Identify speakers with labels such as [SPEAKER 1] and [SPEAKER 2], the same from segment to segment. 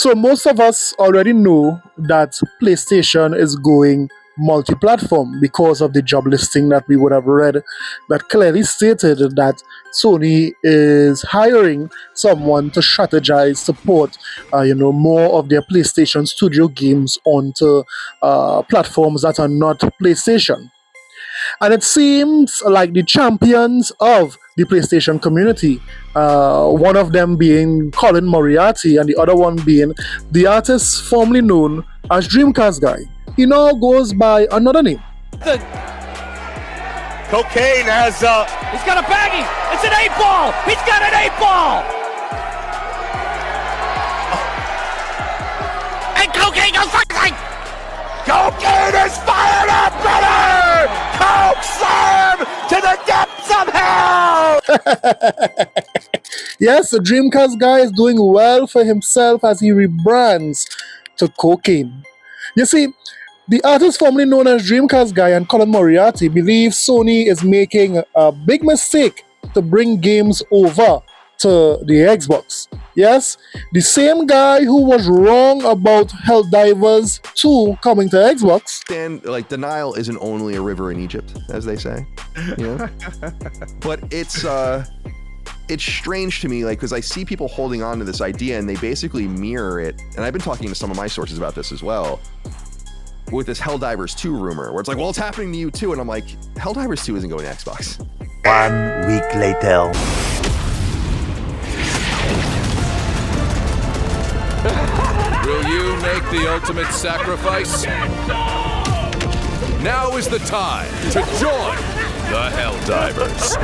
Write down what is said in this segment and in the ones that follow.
[SPEAKER 1] So most of us already know that PlayStation is going multi-platform because of the job listing that we would have read that clearly stated that Sony is hiring someone to strategize, support, more of their PlayStation Studio games onto platforms that are not PlayStation. And it seems like the champions of the PlayStation community, one of them being Colin Moriarty and the other one being the artist formerly known as Dreamcast Guy. He now goes by another name.
[SPEAKER 2] Cocaine has,
[SPEAKER 3] He's got a baggie! It's an 8-ball! He's got an 8-ball! And cocaine goes fucking!
[SPEAKER 2] cocaine is fired up, brother! Coke slam to the depths of hell!
[SPEAKER 1] Yes, the Dreamcast Guy is doing well for himself as he rebrands to cocaine. You see, the artist formerly known as Dreamcast Guy and Colin Moriarty believe Sony is making a big mistake to bring games over to the Xbox. Yes, the same guy who was wrong about Helldivers 2 coming to Xbox.
[SPEAKER 4] And like denial isn't only a river in Egypt, as they say. You know? But it's strange to me, like, because I see people holding on to this idea and they basically mirror it. And I've been talking to some of my sources about this as well, with this Helldivers 2 rumor, where it's like, well, it's happening to you too. And I'm like, Helldivers 2 isn't going to Xbox.
[SPEAKER 5] 1 week later.
[SPEAKER 6] Will you make the ultimate sacrifice? Now is the time to join the Helldivers.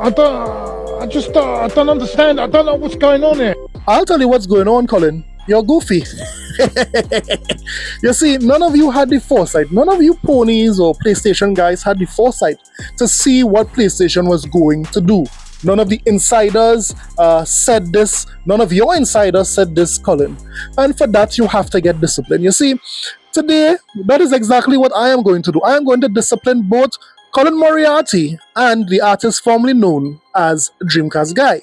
[SPEAKER 7] I don't understand. I don't know what's going on here.
[SPEAKER 1] I'll tell you what's going on, Colin. You're goofy. You see, none of you had the foresight. None of you ponies or PlayStation guys had the foresight to see what PlayStation was going to do. None of the insiders said this. None of your insiders said this, Colin. And for that, you have to get disciplined. You see, today, that is exactly what I am going to do. I am going to discipline both Colin Moriarty and the artist formerly known as Dreamcast Guy.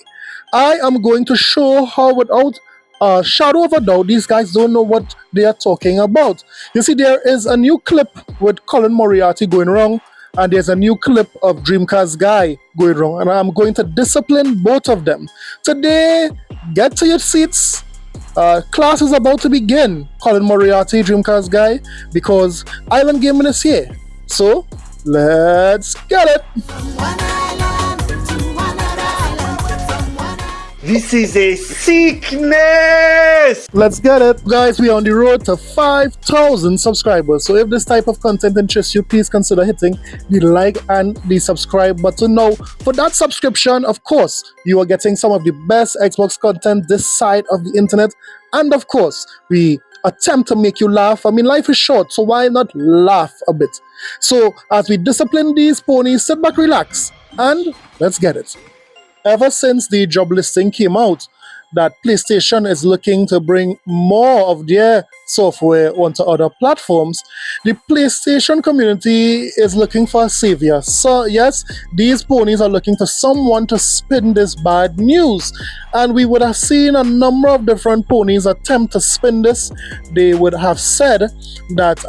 [SPEAKER 1] I am going to show how, without a shadow of a doubt, these guys don't know what they are talking about. You see, there is a new clip with Colin Moriarty going wrong, and there's a new clip of Dreamcast Guy going wrong, and I'm going to discipline both of them. Today, get to your seats. Class is about to begin, Colin Moriarty, Dreamcast Guy, because Island Gaming is here. So, let's get it!
[SPEAKER 5] This is a sickness!
[SPEAKER 1] Let's get it. Guys, we are on the road to 5,000 subscribers. So if this type of content interests you, please consider hitting the like and the subscribe button. Now, for that subscription, of course, you are getting some of the best Xbox content this side of the internet. And of course, we attempt to make you laugh. I mean, life is short, so why not laugh a bit? So as we discipline these ponies, sit back, relax, and let's get it. Ever since the job listing came out that PlayStation is looking to bring more of their software onto other platforms, the PlayStation community is looking for a savior. So yes, these ponies are looking for someone to spin this bad news. And we would have seen a number of different ponies attempt to spin this. They would have said that,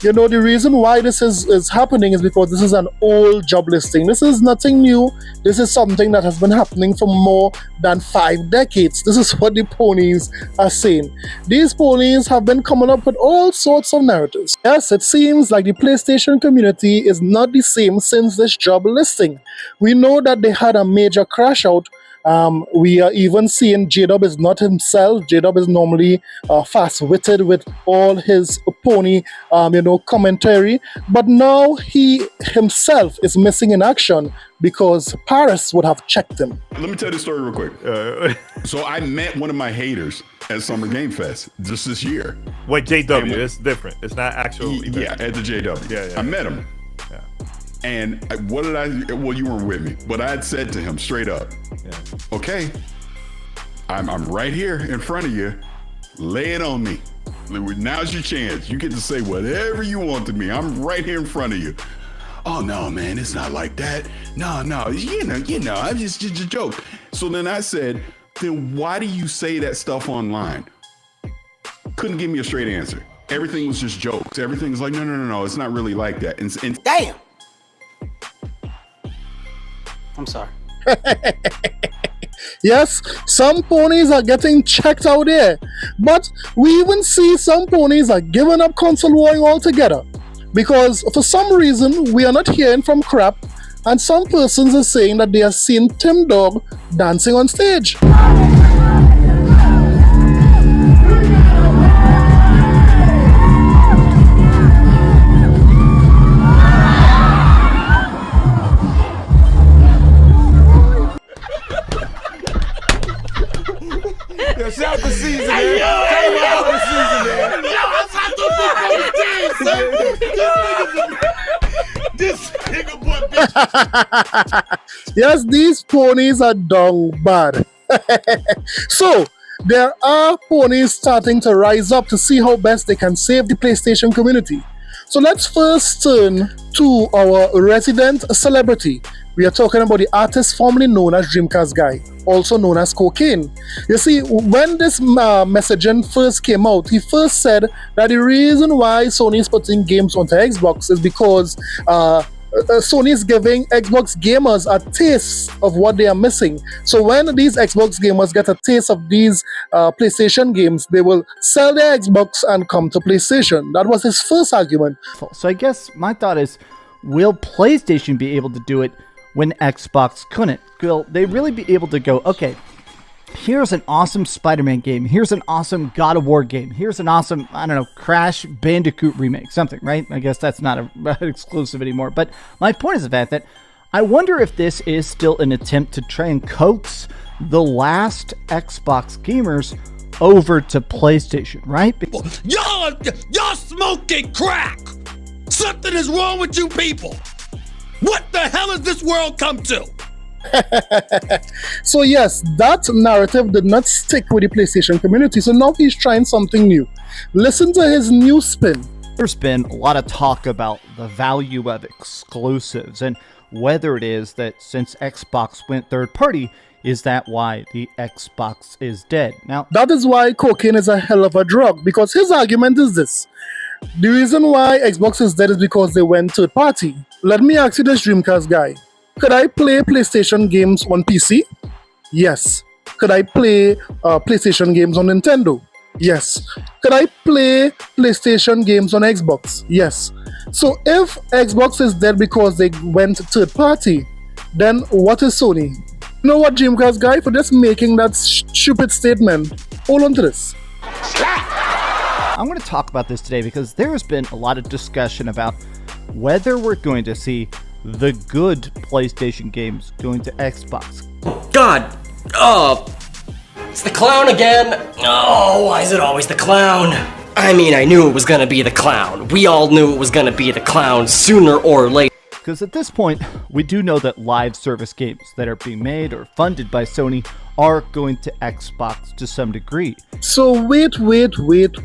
[SPEAKER 1] the reason why this is happening is because this is an old job listing. This is nothing new. This is something that has been happening for more than 5 decades. This is what the ponies are saying. These ponies have been coming up with all sorts of narratives. Yes, it seems like the PlayStation community is not the same since this job listing. We know that they had a major crash out. We are even seeing J-Dub is not himself. J-Dub is normally fast-witted with all his pony, commentary. But now he himself is missing in action because Paris would have checked him.
[SPEAKER 8] Let me tell you the story real quick. So I met one of my haters at Summer Game Fest just this year.
[SPEAKER 7] Wait, JW, it's different. It's not actual event.
[SPEAKER 8] Yeah, at the JW.
[SPEAKER 7] Yeah.
[SPEAKER 8] I met him.
[SPEAKER 7] Yeah.
[SPEAKER 8] And what did well, you weren't with me, but I had said to him straight up, okay, I'm right here in front of you. Lay it on me. Now's your chance. You get to say whatever you want to me. I'm right here in front of you. oh no, man, it's not like that. No, you know, I'm just a joke. So then I said, then why do you say that stuff online? Couldn't give me a straight answer. Everything was just jokes. Everything's like, no, it's not really like that. And
[SPEAKER 5] Damn. I'm sorry.
[SPEAKER 1] Yes, some ponies are getting checked out there, but we even see some ponies are giving up console warring altogether because for some reason we are not hearing from crap, and some persons are saying that they are seeing Tim Dog dancing on stage.
[SPEAKER 6] Yo, shout the season, man. Tell me about the season, man.
[SPEAKER 7] This nigga boy, bitch.
[SPEAKER 1] Yes, these ponies are done bad. So, there are ponies starting to rise up to see how best they can save the PlayStation community. So let's first turn to our resident celebrity. We are talking about the artist formerly known as Dreamcast Guy, also known as Cocaine. You see, when this messaging first came out, he first said that the reason why Sony is putting games onto Xbox is because Sony is giving Xbox gamers a taste of what they are missing. So when these Xbox gamers get a taste of these PlayStation games, they will sell their Xbox and come to PlayStation. That was his first argument.
[SPEAKER 9] So I guess my thought is, will PlayStation be able to do it when Xbox couldn't? Will they really be able to go, okay, here's an awesome Spider-Man game, here's an awesome God of War game, here's an awesome, I don't know, Crash Bandicoot remake, something, right? I guess that's not an exclusive anymore. But my point is the fact that I wonder if this is still an attempt to try and coax the last Xbox gamers over to PlayStation, right?
[SPEAKER 3] Y'all smoking crack. Something is wrong with you people. What the hell has this world come to?
[SPEAKER 1] So yes, that narrative did not stick with the PlayStation community, so now he's trying something new. Listen to his new spin.
[SPEAKER 9] There's been a lot of talk about the value of exclusives and whether it is that since Xbox went third party, is that why the Xbox is dead? Now,
[SPEAKER 1] that is why cocaine is a hell of a drug, because his argument is this. The reason why Xbox is dead is because they went third party. Let me ask you this, Dreamcast Guy. Could I play PlayStation games on PC? Yes. Could I play PlayStation games on Nintendo? Yes. Could I play PlayStation games on Xbox? Yes. So if Xbox is dead because they went third party, then what is Sony? You know what, Dreamcast Guy, for just making that stupid statement, hold on to this.
[SPEAKER 9] I'm going to talk about this today because there has been a lot of discussion about whether we're going to see the good PlayStation games going to Xbox.
[SPEAKER 10] God! Oh! It's the clown again! Oh, why is it always the clown? I mean, I knew it was gonna be the clown. We all knew it was gonna be the clown sooner or later.
[SPEAKER 9] Because at this point, we do know that live service games that are being made or funded by Sony are going to Xbox to some degree.
[SPEAKER 1] So wait a minute.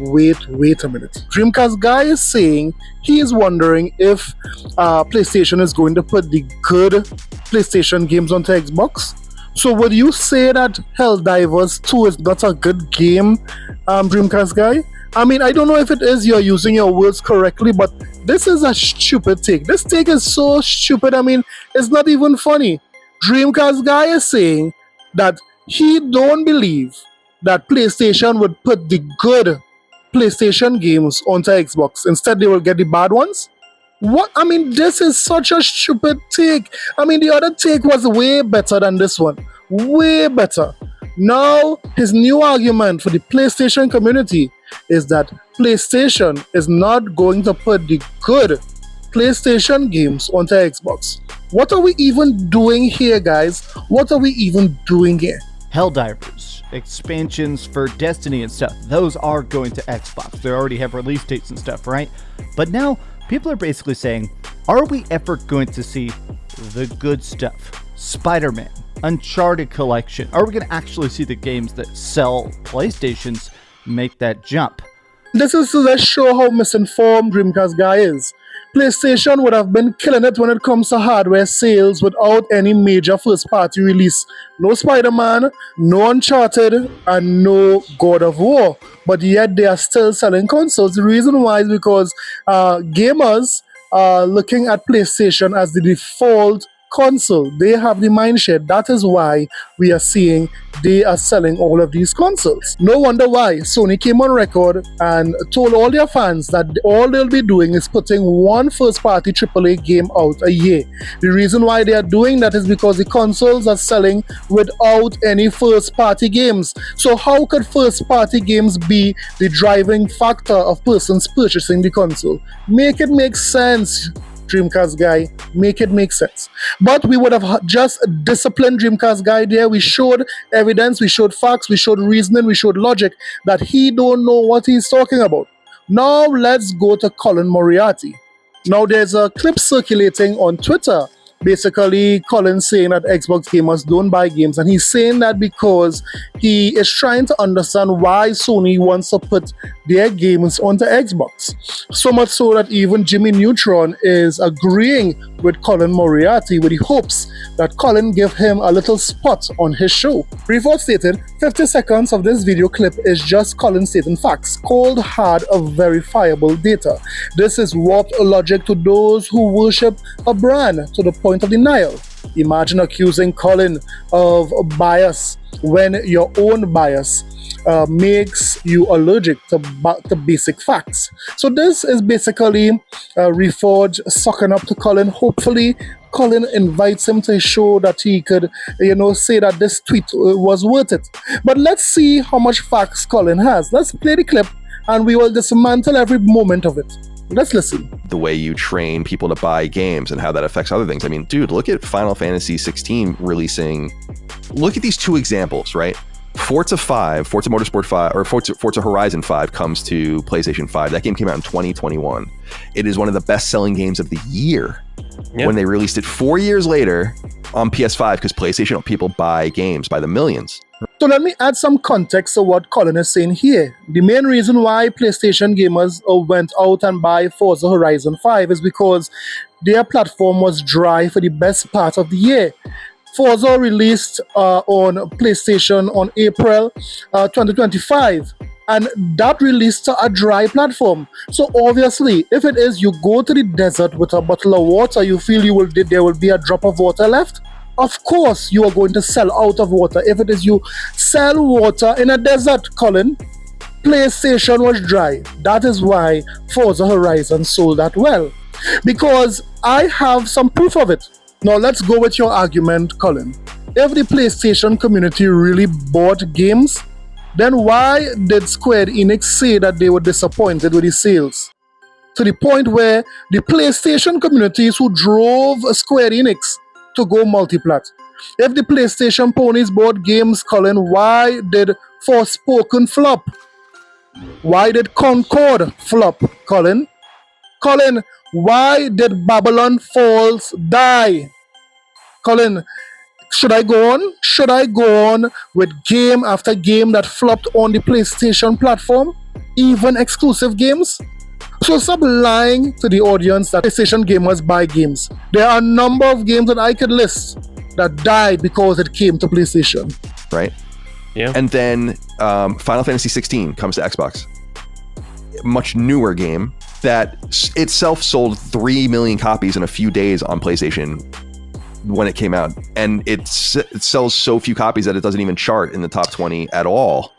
[SPEAKER 1] Dreamcast Guy is saying he is wondering if PlayStation is going to put the good PlayStation games onto Xbox. So would you say that Helldivers 2 is not a good game, Dreamcast Guy? I mean, I don't know if it is, you're using your words correctly, but this is a stupid take. This take is so stupid, I mean, it's not even funny. Dreamcast Guy is saying that he don't believe that PlayStation would put the good PlayStation games onto Xbox. Instead, they will get the bad ones. What? I mean, this is such a stupid take. I mean, the other take was way better than this one. Way better. Now, his new argument for the PlayStation community is that PlayStation is not going to put the good PlayStation games onto Xbox. What are we even doing here, guys? What are we even doing here?
[SPEAKER 9] Helldivers, expansions for Destiny and stuff, those are going to Xbox. They already have release dates and stuff, right? But now, people are basically saying, are we ever going to see the good stuff? Spider-Man, Uncharted Collection. Are we going to actually see the games that sell PlayStations make that jump?
[SPEAKER 1] This is to just show how misinformed Dreamcast Guy is. PlayStation would have been killing it when it comes to hardware sales without any major first-party release. No Spider-Man, no Uncharted, and no God of War. But yet they are still selling consoles. The reason why is because gamers are looking at PlayStation as the default console. They have the mindshare. That is why we are seeing they are selling all of these consoles. No wonder why Sony came on record and told all their fans that all they'll be doing is putting one first-party AAA game out a year. The reason why they are doing that is because the consoles are selling without any first-party games. So how could first-party games be the driving factor of persons purchasing the console? Make it make sense, Dreamcast Guy. Make it make sense. But we would have just disciplined Dreamcast Guy there. We showed evidence, we showed facts, we showed reasoning, we showed logic that he don't know what he's talking about. Now let's go to Colin Moriarty. Now there's a clip circulating on Twitter. Basically, Colin saying that Xbox gamers don't buy games, and he's saying that because he is trying to understand why Sony wants to put their games onto Xbox. So much so that even Jimmy Neutron is agreeing with Colin Moriarty with the hopes that Colin give him a little spot on his show. Report stated, 50 seconds of this video clip is just Colin stating facts, cold, hard, verifiable data. This is warped logic to those who worship a brand to the point of denial. Imagine accusing Colin of bias when your own bias makes you allergic to basic facts. So this is basically Reforge sucking up to Colin. Hopefully Colin invites him to show that he could, say that this tweet was worth it. But let's see how much facts Colin has. Let's play the clip and we will dismantle every moment of it. Let's listen.
[SPEAKER 4] The way you train people to buy games and how that affects other things. I mean, dude, look at Final Fantasy 16 releasing. Look at these two examples, right? Forza Motorsport 5, or Forza Horizon 5 comes to PlayStation 5. That game came out in 2021. It is one of the best-selling games of the year. Yep. When they released it 4 years later on PS5, because PlayStation people buy games by the millions.
[SPEAKER 1] So let me add some context to what Colin is saying here. The main reason why PlayStation gamers went out and buy Forza Horizon 5 is because their platform was dry for the best part of the year. Forza released on PlayStation on April 2025, and that released to a dry platform. So obviously, if it is you go to the desert with a bottle of water, you feel there will be a drop of water left. Of course, you are going to sell out of water. If it is you sell water in a desert, Colin, PlayStation was dry. That is why Forza Horizon sold that well. Because I have some proof of it. Now let's go with your argument, Colin. If the PlayStation community really bought games, then why did Square Enix say that they were disappointed with the sales? To the point where the PlayStation communities who drove Square Enix to go multiplat. If the PlayStation ponies bought games, Colin, why did Forspoken flop? Why did Concord flop, Colin? Colin, why did Babylon Falls die? Colin, should I go on? Should I go on with game after game that flopped on the PlayStation platform? Even exclusive games? So stop lying to the audience that PlayStation gamers buy games. There are a number of games that I could list that died because it came to PlayStation.
[SPEAKER 4] Right?
[SPEAKER 6] Yeah.
[SPEAKER 4] And then Final Fantasy 16 comes to Xbox. Much newer game that itself sold 3 million copies in a few days on PlayStation when it came out. And it sells so few copies that it doesn't even chart in the top 20 at all.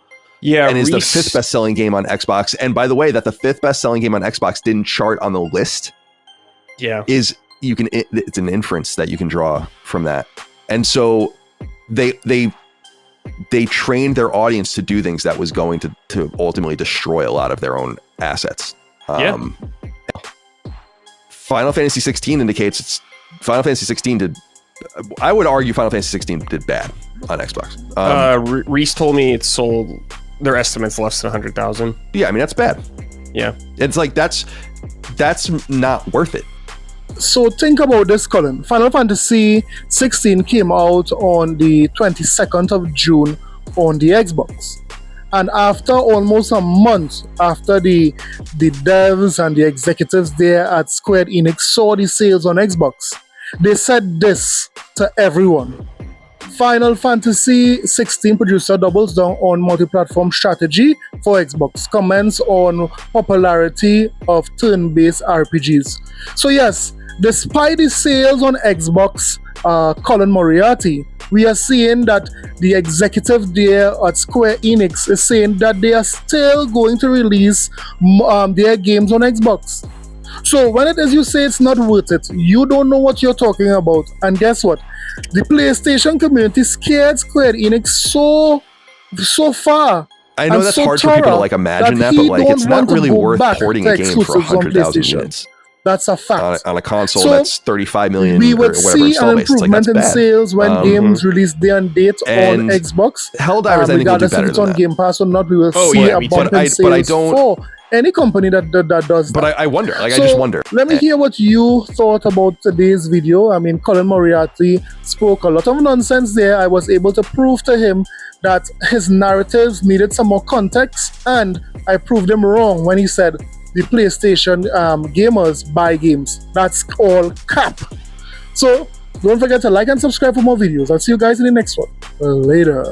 [SPEAKER 6] Yeah,
[SPEAKER 4] and is the 5th best-selling game on Xbox. And by the way, that the 5th best-selling game on Xbox didn't chart on the list.
[SPEAKER 6] Yeah,
[SPEAKER 4] it's an inference that you can draw from that. And so they trained their audience to do things that was going to ultimately destroy a lot of their own assets. Final Fantasy 16 indicates Final Fantasy 16 did. I would argue Final Fantasy 16 did bad on Xbox.
[SPEAKER 6] Reese told me it sold. Their estimate's less than 100,000.
[SPEAKER 4] Yeah, I mean that's bad.
[SPEAKER 6] Yeah,
[SPEAKER 4] it's like that's not worth it.
[SPEAKER 1] So think about this, Colin. Final Fantasy 16 came out on the 22nd of June on the Xbox. And after almost a month after the devs and the executives there at Square Enix saw the sales on Xbox, they said this to everyone. Final Fantasy 16 producer doubles down on multi-platform strategy for Xbox, comments on popularity of turn-based RPGs. So yes, despite the sales on Xbox, Colin Moriarty, we are seeing that the executive there at Square Enix is saying that they are still going to release their games on Xbox. So when it is you say it's not worth it, you don't know what you're talking about. And guess what? The PlayStation community scared Square Enix so far.
[SPEAKER 4] I know that's
[SPEAKER 1] so
[SPEAKER 4] hard for people to like imagine that, but like it's not really worth porting a game for 100,000 units.
[SPEAKER 1] That's a fact.
[SPEAKER 4] On a console
[SPEAKER 1] So,
[SPEAKER 4] that's 35 million
[SPEAKER 1] we
[SPEAKER 4] or
[SPEAKER 1] would
[SPEAKER 4] whatever
[SPEAKER 1] see
[SPEAKER 4] install
[SPEAKER 1] an
[SPEAKER 4] base. It's like,
[SPEAKER 1] improvement
[SPEAKER 4] that's
[SPEAKER 1] in
[SPEAKER 4] bad.
[SPEAKER 1] sales when games release day and date on
[SPEAKER 4] and
[SPEAKER 1] Xbox.
[SPEAKER 4] Helldivers, I think, will do
[SPEAKER 1] regardless
[SPEAKER 4] better
[SPEAKER 1] if it's
[SPEAKER 4] than
[SPEAKER 1] on
[SPEAKER 4] that.
[SPEAKER 1] Game Pass or not, we will
[SPEAKER 6] Oh,
[SPEAKER 1] see
[SPEAKER 6] yeah,
[SPEAKER 1] a
[SPEAKER 6] me too.
[SPEAKER 1] bump in sales
[SPEAKER 4] But I don't-
[SPEAKER 1] for any company that does that.
[SPEAKER 4] But I wonder, like,
[SPEAKER 1] So,
[SPEAKER 4] I just wonder.
[SPEAKER 1] Let me hear what you thought about today's video. I mean, Colin Moriarty spoke a lot of nonsense there. I was able to prove to him that his narratives needed some more context, and I proved him wrong when he said the PlayStation gamers buy games. That's all cap. So don't forget to like and subscribe for more videos. I'll see you guys in the next one. Later.